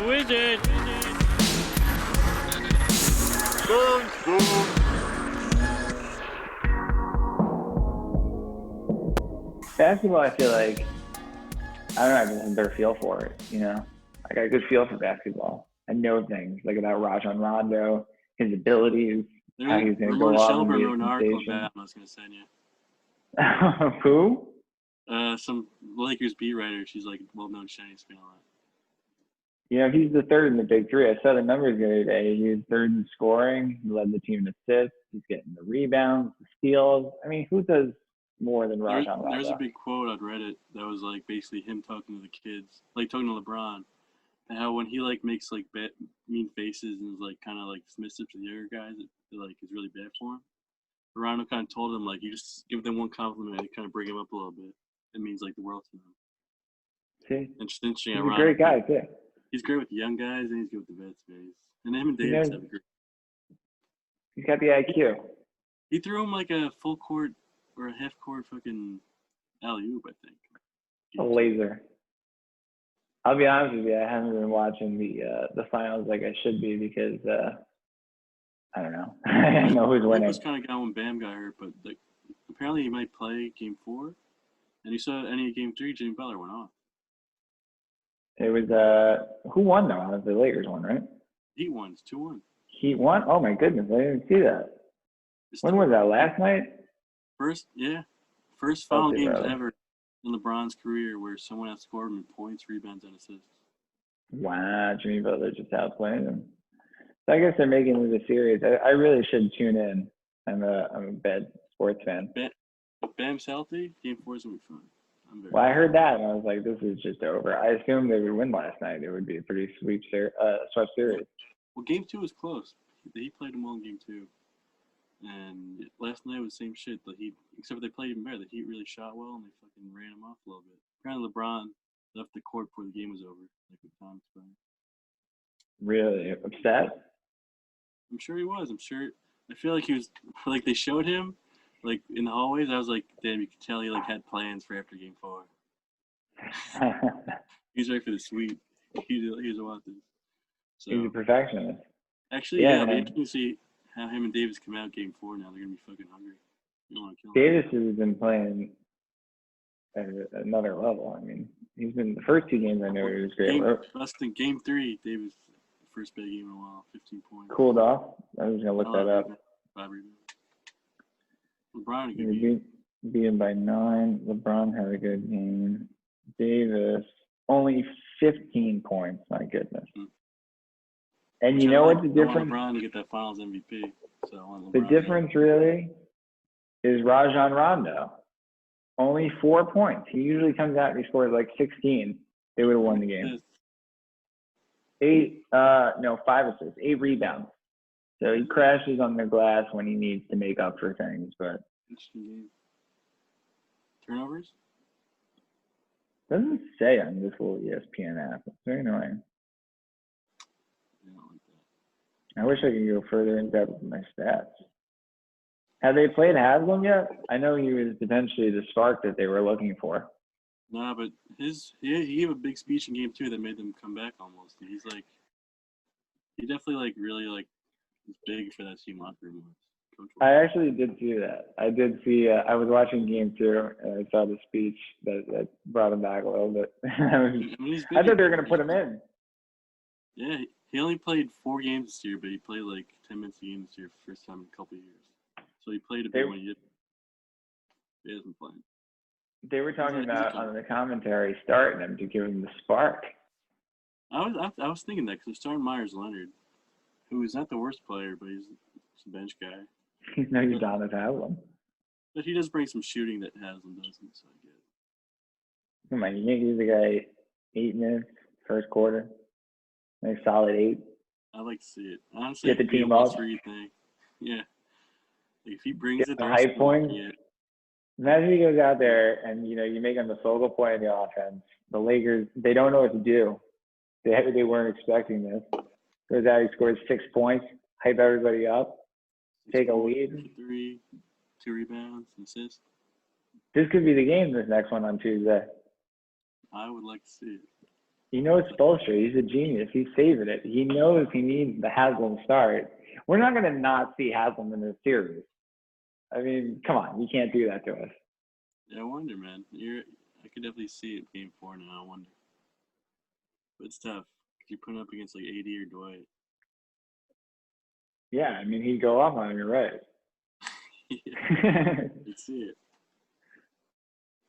Who is it? Basketball, I feel like, I don't know, I just have a better feel for it, you know? I got a good feel for basketball. I know things, like about Rajon Rondo, his abilities, how he's going to go off and be a wrote an article sensation. about him I was going to send you. Who? Some Lakers beat writer. She's like well-known Chinese fan. You know, he's the third in the big three. I saw the numbers the other day. He was third in scoring. He led the team in assists. He's getting the rebounds, the steals. I mean, who does more than Rajon Rondo? There's a big quote on Reddit that was like basically him talking to the kids, like talking to LeBron, and how when he like makes like mean faces and is like kind of like submissive to the other guys, it like is really bad for him. Rondo kind of told him like, you just give them one compliment and kind of bring him up a little bit. It means like the world to them. See, interesting. He's a great guy too. He's great with the young guys and he's good with the vets, man. And him and Davis have a great. He's got the IQ. He threw him like a full court or a half court fucking alley-oop, I think. A laser. I'll be honest with you, I haven't been watching the finals like I should be because I don't know. I don't know who's winning. It was kind of got when Bam got hurt, but like apparently he might play Game 4. And you saw any of Game 3, Jimmy Butler went off. It was who won though? The Lakers won, right? Heat won. It's 2-1. Heat won? Oh my goodness, I didn't see that. When was that? Last night? First final games ever in LeBron's career where someone outscored him in points, rebounds, and assists. Wow, Jimmy Butler just outplaying him. So I guess they're making it a series. I really should tune in. I'm a bad sports fan. Bam's healthy. Game 4 is gonna be fun. Well, I heard that and I was like, this is just over. I assumed they would win last night. It would be a pretty swept series. Well, Game 2 was close. He played them well in Game 2. And last night was the same shit. The Heat, except for they played even better. The Heat really shot well and they fucking ran him off a little bit. Apparently LeBron left the court before the game was over. Like with time expired. Really upset? I'm sure he was. I feel like he was, like they showed him, like in the hallways. I was like, damn, you could tell he like had plans for after Game 4. He's ready for the sweep. He doesn't want this. So, he's a perfectionist. Actually, yeah, it'll be interesting to see how him and Davis come out Game 4 now. They're going to be fucking hungry. You don't want to kill him. Davis has been playing at another level. I mean, he's been the first 2 games I know he was great. Less than Game 3, Davis, first big game in a while, 15 points. Cooled off. I was going to look that up. 5 rebounds. LeBron had a good game. Beat him by 9. LeBron had a good game. Davis, only 15 points. My goodness. Mm-hmm. And you know what the difference? I want LeBron to get that Finals MVP. So the difference really is Rajon Rondo. Only 4 points. He usually comes out and he scores like 16. They would have won the game. 5 assists, 8 rebounds. So he crashes on the glass when he needs to make up for things. But interesting game. Turnovers? Doesn't say on this little ESPN app. It's very annoying. I wish I could go further in depth with my stats. Have they played Haslem yet? I know he was potentially the spark that they were looking for. Nah, but he gave a big speech in Game 2 that made them come back almost. He definitely like really like was big for that team locker room. I actually did see that. I did see. I was watching Game 2 and I saw the speech that brought him back a little bit. I thought they were gonna put him in. Yeah. He only played 4 games this year, but he played like 10 minutes a game this year for the first time in a couple of years. So he played a bit when he hasn't played. They were talking about on the commentary starting him to give him the spark. I was thinking that because they're starting Myers Leonard, who is not the worst player, but he's a bench guy. He's no Udonis Haslem. But he does bring some shooting that Haslem doesn't, so I get it. Come on, you can't give the guy 8 minutes first quarter. A solid 8. I like to see it. Honestly, get the team up. Yeah. Like if he brings it, the high point. Yeah. Imagine he goes out there and you make him the focal point of the offense. The Lakers, they don't know what to do. They weren't expecting this. Goes out, he scores 6 points, hype everybody up, take a lead. 3, 2 rebounds, assist. This could be the game. This next one on Tuesday. I would like to see it. He knows Spoelstra. He's a genius. He's saving it. He knows he needs the Haslem start. We're not going to not see Haslem in this series. I mean, come on. You can't do that to us. Yeah, I wonder, man. I could definitely see it game 4 now. I wonder. But it's tough. You're putting up against like AD or Dwight. Yeah, I mean, he'd go off on him. You're right. You'd see it.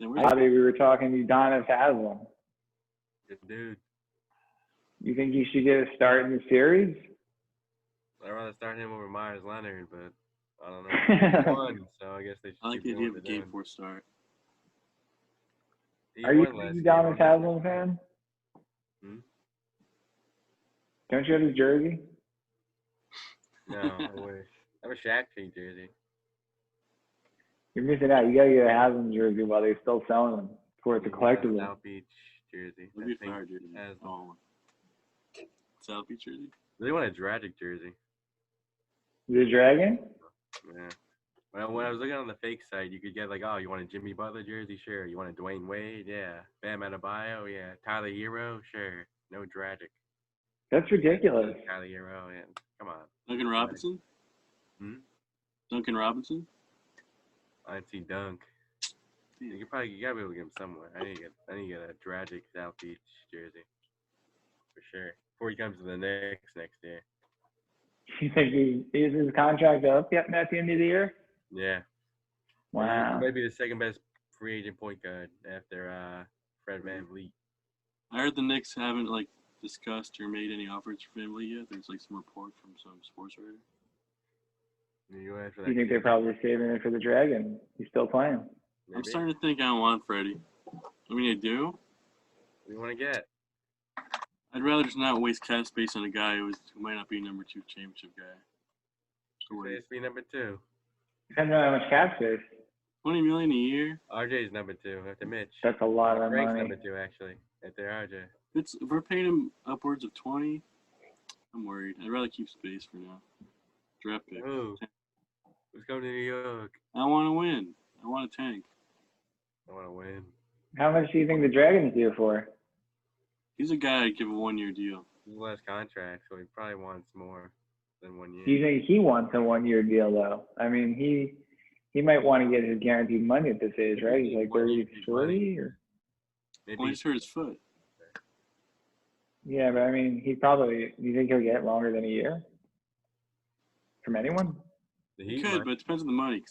Bobby, we were talking Udonis Haslem. Good dude. You think he should get a start in the series? I'd rather start him over Myers Leonard, but I don't know. He won, so I guess they should. I like the idea of a game 4 start. Are you a Udonis Haslem fan? Don't you have his jersey? No, I wish. I have a Shaq King jersey. You're missing out. You gotta get a Haslem jersey while they're still selling them before it's a collectible. South Beach jersey. It'd be fire jersey. South Beach jersey. Really want a Dragic jersey. The Dragon? Yeah. When I was looking on the fake site, you could get like, oh, you want a Jimmy Butler jersey? Sure. You want a Dwayne Wade? Yeah. Bam Adebayo? Yeah. Tyler Hero? Sure. No Dragic. That's ridiculous. Tyler Hero? Yeah. Come on. Duncan Robinson? Duncan Robinson? I didn't see Dunk. You gotta be able to get him somewhere. I need to get a Dragic South Beach jersey for sure before he comes to the Knicks next year. You think is his contract up yet at the end of the year? Yeah. Wow. Maybe the second best free agent point guard after Fred VanVleet. I heard the Knicks haven't like discussed or made any offers for VanVleet yet. There's like some report from some sports writer. You think they're probably saving it for the Dragon? He's still playing. Maybe. I'm starting to think I don't want Freddie. I mean, I do. What do you want to get? I'd rather just not waste cap space on a guy who might not be a number 2 championship guy. Say it's be number 2. Depends on how much cap space. $20 million a year. RJ's number 2 after Mitch. That's a lot of Frank's money. number 2 actually after RJ. If we're paying him upwards of 20, I'm worried. I'd rather keep space for now. Draft pick. Oh, let's go to New York. I want to win. I want to tank. I want to win. How much do you think the Dragons do for? He's a guy I'd give a 1-year deal. He's less contract, so he probably wants more than 1 year. Do you think he wants a 1-year deal though? I mean, he might want to get his guaranteed money at this age, right? He's like 30 or. Maybe he's hurt his foot. Yeah, but I mean, do you think he'll get longer than a year? From anyone? He could, but it depends on the money.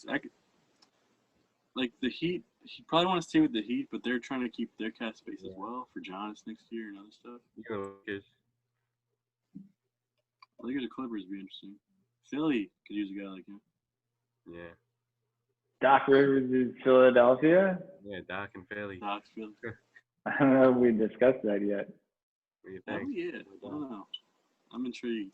Like the Heat, he probably want to stay with the Heat, but they're trying to keep their cap space as well for Giannis next year and other stuff. Lakers or Clippers would be interesting. Philly could use a guy like him. Yeah. Doc Rivers is Philadelphia? Yeah, Doc and Philly. Doc's Philly. I don't know if we discussed that yet. What do you think? Oh, yeah. I don't know. I'm intrigued.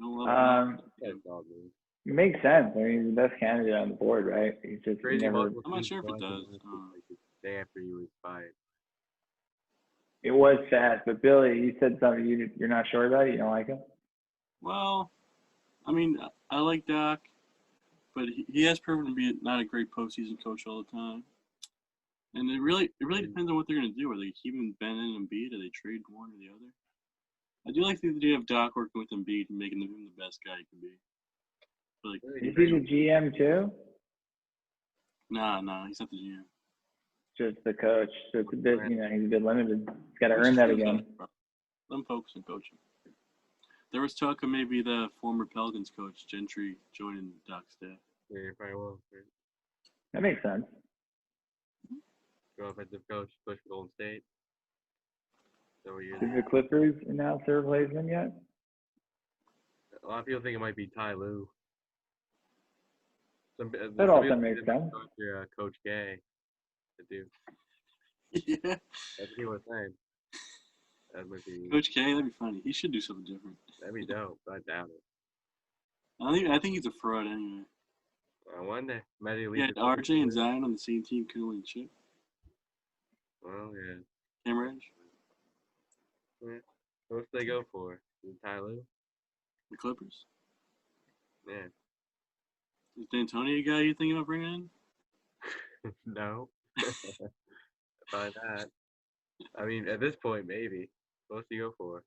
Don't love It makes sense. I mean, he's the best candidate on the board, right? He's just Crazy never. I'm not sure if it does. The day after he was fired. It was sad, but Billy, you said something you're not sure about. You don't like him? Well, I mean, I like Doc, but he has proven to be not a great postseason coach all the time. And it really depends on what they're going to do. Are they keeping Ben and Embiid? Are they trade one or the other? I do like the idea of Doc working with Embiid and making him the best guy he can be. But like, is he the GM too? Nah, he's not the GM. Just the coach. So it's a bit, he's a bit limited. He's got to earn that again. Let him focus on coaching. There was talk of maybe the former Pelicans coach Gentry joining Doc's staff. Yeah, probably will. That makes sense. Go offensive coach, push for Golden State. Did the Clippers announce their replacement yet? A lot of people think it might be Ty Lue. That also makes sense. Coach Gay to do. Yeah. That's what he was saying. That would be. Coach K, that'd be funny. He should do something different. That'd be dope. But I doubt it. I think he's a fraud anyway. I wonder. Yeah, RJ and Zion on the same team couldn't win shit. Well, yeah. Cam Reddish? Yeah. What do they go for? Ty Lue? The Clippers? Yeah. Is D'Antoni a guy you thinking about bringing in? No. Find that. I mean, at this point, maybe. What else do you go for?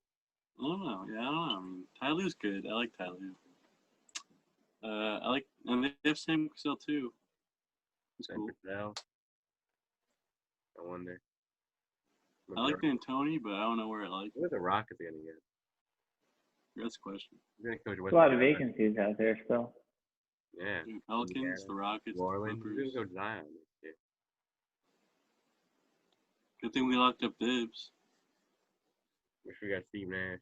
I don't know. Yeah, I don't know. I mean, Ty Lue's good. I like Ty Lue. And they have Sam Cassell too. He's cool. Now, I wonder. I like D'Antoni, but I don't know where I like. What are the Rockets gonna get? That's a question. They're gonna coach There's a lot of vacancies out there still. Yeah. Pelicans, the Rockets, New Orleans. the Who's Clippers. gonna coach Zion? Yeah. Good thing we locked up Dibs. Wish we got Steve Nash.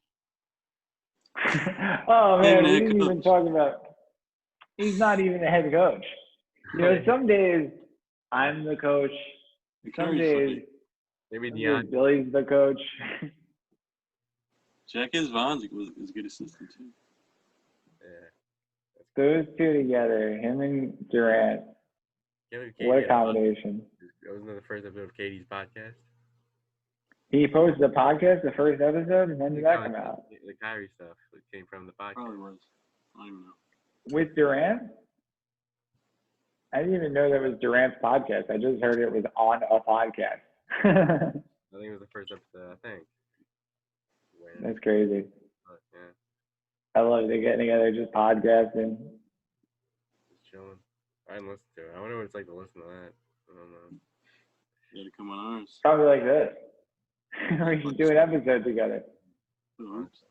Oh Hey, man, we Nick, didn't even talk about. He's not even the head coach. You know, some days I'm the coach. Some days maybe Billy's the coach. Jacques Vaughn's was a good assistant too. Yeah. Those two together, him and Durant. What a combination. Wasn't that the first episode of Katie's podcast? He posted a podcast, the first episode, and when did that come out? The Kyrie stuff that came from the podcast. Probably was. I don't even know. With Durant? I didn't even know that was Durant's podcast. I just heard it was on a podcast. I think it was the first episode, I think. That's crazy. But, yeah. I love it. Getting together, just podcasting. Just chilling. I didn't listen to it. I wonder what it's like to listen to that. I don't know. You gotta come on ours. Probably like this. We should do an episode together. Oops.